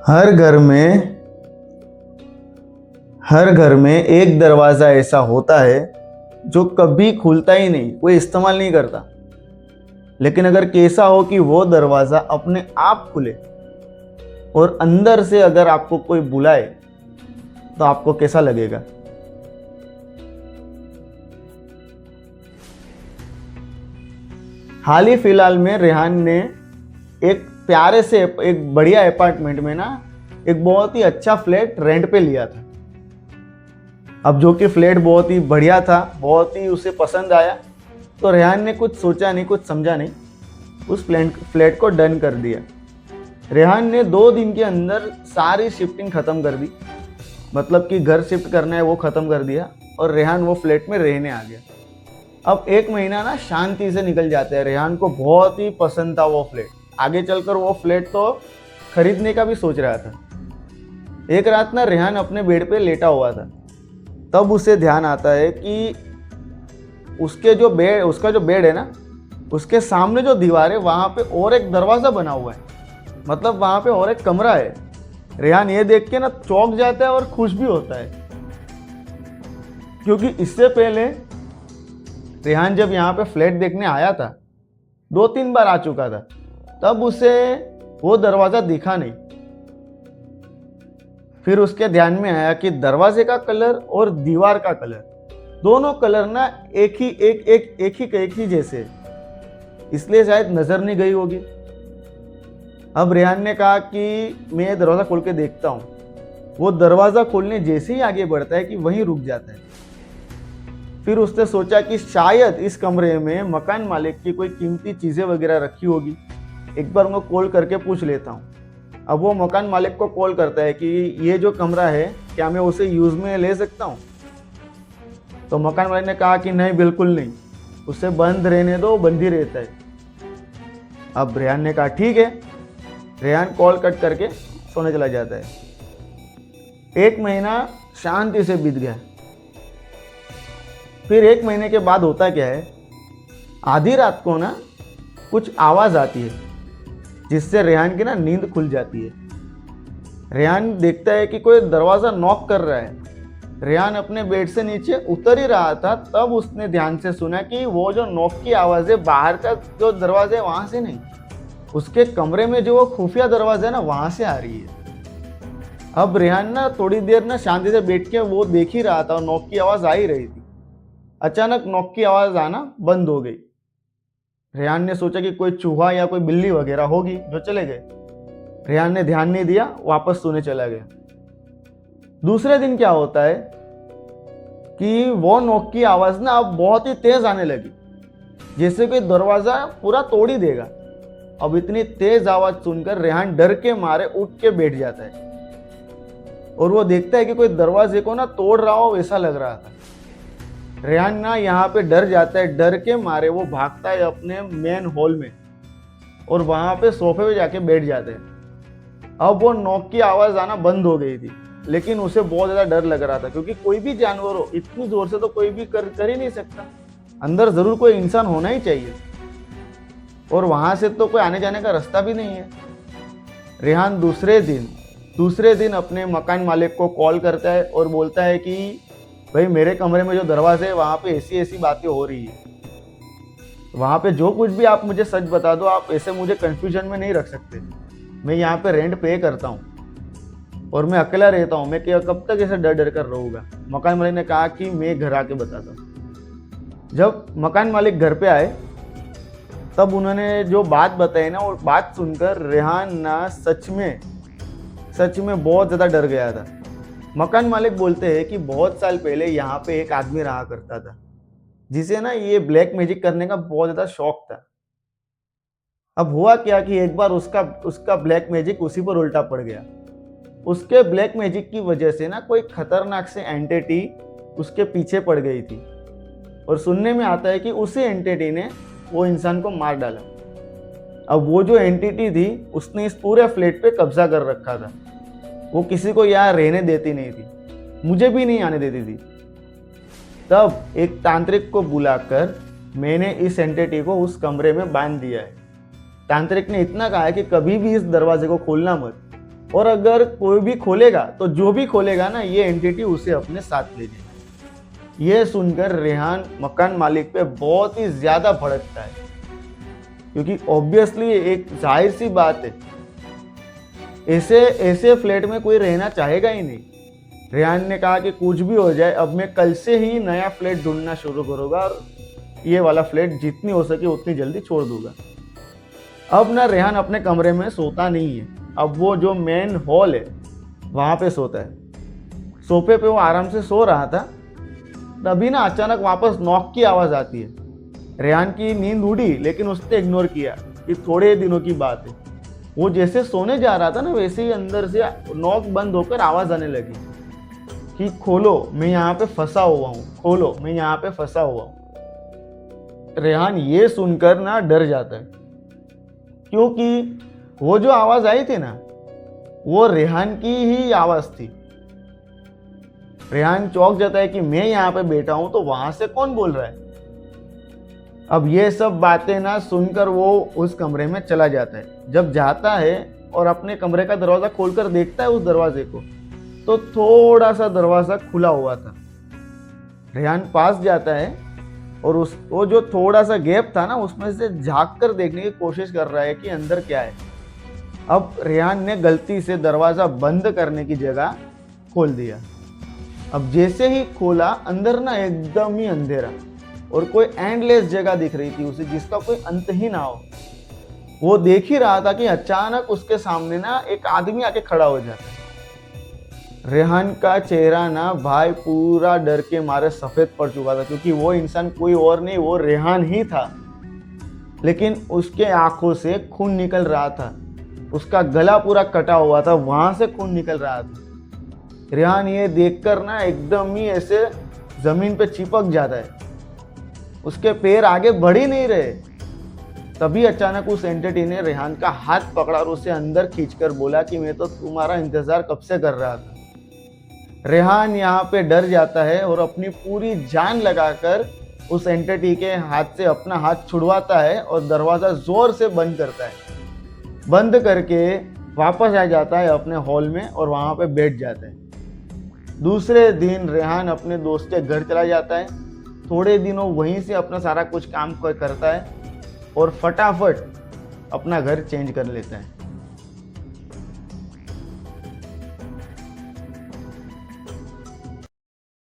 हर घर में एक दरवाज़ा ऐसा होता है जो कभी खुलता ही नहीं, कोई इस्तेमाल नहीं करता। लेकिन अगर कैसा हो कि वो दरवाज़ा अपने आप खुले और अंदर से अगर आपको कोई बुलाए तो आपको कैसा लगेगा? हाल ही फिलहाल में रेहान ने एक प्यारे से एक बढ़िया अपार्टमेंट में ना एक बहुत ही अच्छा फ्लैट रेंट पे लिया था। अब जो कि फ्लैट बहुत ही बढ़िया था, बहुत ही उसे पसंद आया, तो रेहान ने कुछ सोचा नहीं, कुछ समझा नहीं, उस फ्लैट को डन कर दिया। रेहान ने 2 दिन के अंदर सारी शिफ्टिंग ख़त्म कर दी, मतलब कि घर शिफ्ट करना है वो ख़त्म कर दिया और रेहान वो फ्लैट में रहने आ गया। अब 1 महीना ना शांति से निकल जाता है। रेहान को बहुत ही पसंद था वो फ्लैट, आगे चलकर वो फ्लैट तो खरीदने का भी सोच रहा था। एक रात ना रेहान अपने बेड पे लेटा हुआ था, तब उसे ध्यान आता है कि उसका जो बेड है ना, उसके सामने जो दीवार है वहाँ पे और एक दरवाज़ा बना हुआ है, मतलब वहाँ पे और एक कमरा है। रेहान ये देख के ना चौंक जाता है और खुश भी होता है, क्योंकि इससे पहले रेहान जब यहाँ पे फ्लैट देखने आया था 2-3 बार आ चुका था, तब उसे वो दरवाज़ा दिखा नहीं। फिर उसके ध्यान में आया कि दरवाजे का कलर और दीवार का कलर, दोनों कलर ना एक ही जैसे, इसलिए शायद नजर नहीं गई होगी। अब रेहान ने कहा कि मैं ये दरवाज़ा खोल के देखता हूँ। वो दरवाज़ा खोलने जैसे ही आगे बढ़ता है कि वहीं रुक जाता है। फिर उसने सोचा कि शायद इस कमरे में मकान मालिक की कोई कीमती चीज़ें वगैरह रखी होगी, एक बार मैं कॉल करके पूछ लेता हूँ। अब वो मकान मालिक को कॉल करता है कि ये जो कमरा है क्या मैं उसे यूज़ में ले सकता हूँ? तो मकान मालिक ने कहा कि नहीं, बिल्कुल नहीं, उसे बंद रहने दो, बंद ही रहता है। अब रेहान ने कहा ठीक है। रेहान कॉल कट करके सोने चला जाता है। 1 महीना शांति से बीत गया। फिर 1 महीने के बाद होता क्या है, आधी रात को ना कुछ आवाज़ आती है जिससे रेहान की ना नींद खुल जाती है। रेहान देखता है कि कोई दरवाज़ा नॉक कर रहा है। रेहान अपने बेड से नीचे उतर ही रहा था, तब उसने ध्यान से सुना कि वो जो नॉक की आवाज़ है बाहर का जो दरवाज़ा है वहाँ से नहीं, उसके कमरे में जो वो खुफिया दरवाज़ा है ना वहाँ से आ रही है। अब रेहान ना थोड़ी देर ना शांति से बैठ के वो देख ही रहा था और नॉक की आवाज़ आ ही रही थी। अचानक नॉक की आवाज़ आना बंद हो गई। रेहान ने सोचा कि कोई चूहा या कोई बिल्ली वगैरह होगी जो चले गए। रेहान ने ध्यान नहीं दिया, वापस सोने चला गया। दूसरे दिन क्या होता है कि वो नॉक की आवाज़ ना अब बहुत ही तेज आने लगी, जैसे कि दरवाज़ा पूरा तोड़ ही देगा। अब इतनी तेज आवाज़ सुनकर रेहान डर के मारे उठ के बैठ जाता है और वो देखता है कि कोई दरवाजे को ना तोड़ रहा हो वैसा लग रहा था। रेहान ना यहाँ पे डर जाता है, डर के मारे वो भागता है अपने मेन हॉल में और वहाँ पे सोफे पे जाके बैठ जाते हैं। अब वो नॉक की आवाज़ आना बंद हो गई थी, लेकिन उसे बहुत ज़्यादा डर लग रहा था, क्योंकि कोई भी जानवर हो इतनी ज़ोर से तो कोई भी कर ही नहीं सकता। अंदर ज़रूर कोई इंसान होना ही चाहिए और वहाँ से तो कोई आने जाने का रास्ता भी नहीं है। रेहान दूसरे दिन अपने मकान मालिक को कॉल करता है और बोलता है कि भाई मेरे कमरे में जो दरवाजे है वहाँ पे ऐसी बातें हो रही है, वहाँ पे जो कुछ भी आप मुझे सच बता दो, आप ऐसे मुझे कन्फ्यूजन में नहीं रख सकते। मैं यहाँ पे रेंट पे करता हूँ और मैं अकेला रहता हूँ, मैं कब तक ऐसे डर कर रहूँगा। मकान मालिक ने कहा कि मैं घर आके बताता हूँ। जब मकान मालिक घर पे आए तब उन्होंने जो बात बताई ना, वो बात सुनकर रेहान ना सच में बहुत ज़्यादा डर गया था। मकान मालिक बोलते हैं कि बहुत साल पहले यहाँ पे एक आदमी रहा करता था जिसे ना ये ब्लैक मैजिक करने का बहुत ज़्यादा शौक था। अब हुआ क्या कि एक बार उसका ब्लैक मैजिक उसी पर उल्टा पड़ गया। उसके ब्लैक मैजिक की वजह से ना कोई खतरनाक से एंटिटी उसके पीछे पड़ गई थी और सुनने में आता है कि उसी एंटिटी ने वो इंसान को मार डाला। अब वो जो एंटिटी थी उसने इस पूरे फ्लैट पे कब्जा कर रखा था। वो किसी को यहाँ रहने देती नहीं थी, मुझे भी नहीं आने देती थी। तब एक तांत्रिक को बुलाकर मैंने इस एंटिटी को उस कमरे में बांध दिया है। तांत्रिक ने इतना कहा है कि कभी भी इस दरवाजे को खोलना मत, और अगर कोई भी खोलेगा तो जो भी खोलेगा ना, ये एंटिटी उसे अपने साथ ले जाएगी। ये सुनकर रेहान मकान मालिक पे बहुत ही ज्यादा भड़कता है, क्योंकि ऑब्वियसली एक जाहिर सी बात है, ऐसे ऐसे फ्लैट में कोई रहना चाहेगा ही नहीं। रेहान ने कहा कि कुछ भी हो जाए, अब मैं कल से ही नया फ्लैट ढूंढना शुरू करूंगा और ये वाला फ्लैट जितनी हो सके उतनी जल्दी छोड़ दूंगा। अब ना रेहान अपने कमरे में सोता नहीं है, अब वो जो मेन हॉल है वहां पे सोता है। सोफे पे वो आराम से सो रहा था, तभी ना अचानक वापस नॉक की आवाज आती है। रेहान की नींद उड़ी, लेकिन उसने इग्नोर किया कि थोड़े दिनों की बात है। वो जैसे सोने जा रहा था ना, वैसे ही अंदर से नॉक बंद होकर आवाज आने लगी कि खोलो, मैं यहाँ पे फंसा हुआ हूँ, खोलो, मैं यहाँ पे फंसा हुआ हूँ। रेहान ये सुनकर ना डर जाता है, क्योंकि वो जो आवाज आई थी ना, वो रेहान की ही आवाज थी। रेहान चौंक जाता है कि मैं यहाँ पे बैठा हूं तो वहां से कौन बोल रहा है। अब ये सब बातें ना सुनकर वो उस कमरे में चला जाता है। जब जाता है और अपने कमरे का दरवाजा खोलकर देखता है उस दरवाजे को, तो थोड़ा सा दरवाजा खुला हुआ था। रेहान पास जाता है और वो जो थोड़ा सा गैप था ना, उसमें से झांक कर देखने की कोशिश कर रहा है कि अंदर क्या है। अब रेहान ने गलती से दरवाजा बंद करने की जगह खोल दिया। अब जैसे ही खोला, अंदर ना एकदम ही अंधेरा और कोई एंडलेस जगह दिख रही थी उसे, जिसका कोई अंत ही ना हो। वो देख ही रहा था कि अचानक उसके सामने ना एक आदमी आके खड़ा हो जाता है। रेहान का चेहरा ना भाई पूरा डर के मारे सफेद पड़ चुका था, क्योंकि वो इंसान कोई और नहीं, वो रेहान ही था। लेकिन उसके आंखों से खून निकल रहा था, उसका गला पूरा कटा हुआ था, वहां से खून निकल रहा था। रेहान ये देखकर ना एकदम ही ऐसे जमीन पे चिपक जाता है, उसके पैर आगे बढ़ ही नहीं रहे। तभी अचानक उस एंटिटी ने रेहान का हाथ पकड़ा और उसे अंदर खींचकर बोला कि मैं तो तुम्हारा इंतजार कब से कर रहा था। रेहान यहाँ पे डर जाता है और अपनी पूरी जान लगाकर उस एंटिटी के हाथ से अपना हाथ छुड़वाता है और दरवाजा जोर से बंद करता है। बंद करके वापस आ जाता है अपने हॉल में और वहां पे बैठ जाता है। दूसरे दिन रेहान अपने दोस्त के घर चला जाता है। थोड़े दिनों वहीं से अपना सारा कुछ काम करता है और फटाफट अपना घर चेंज कर लेता है।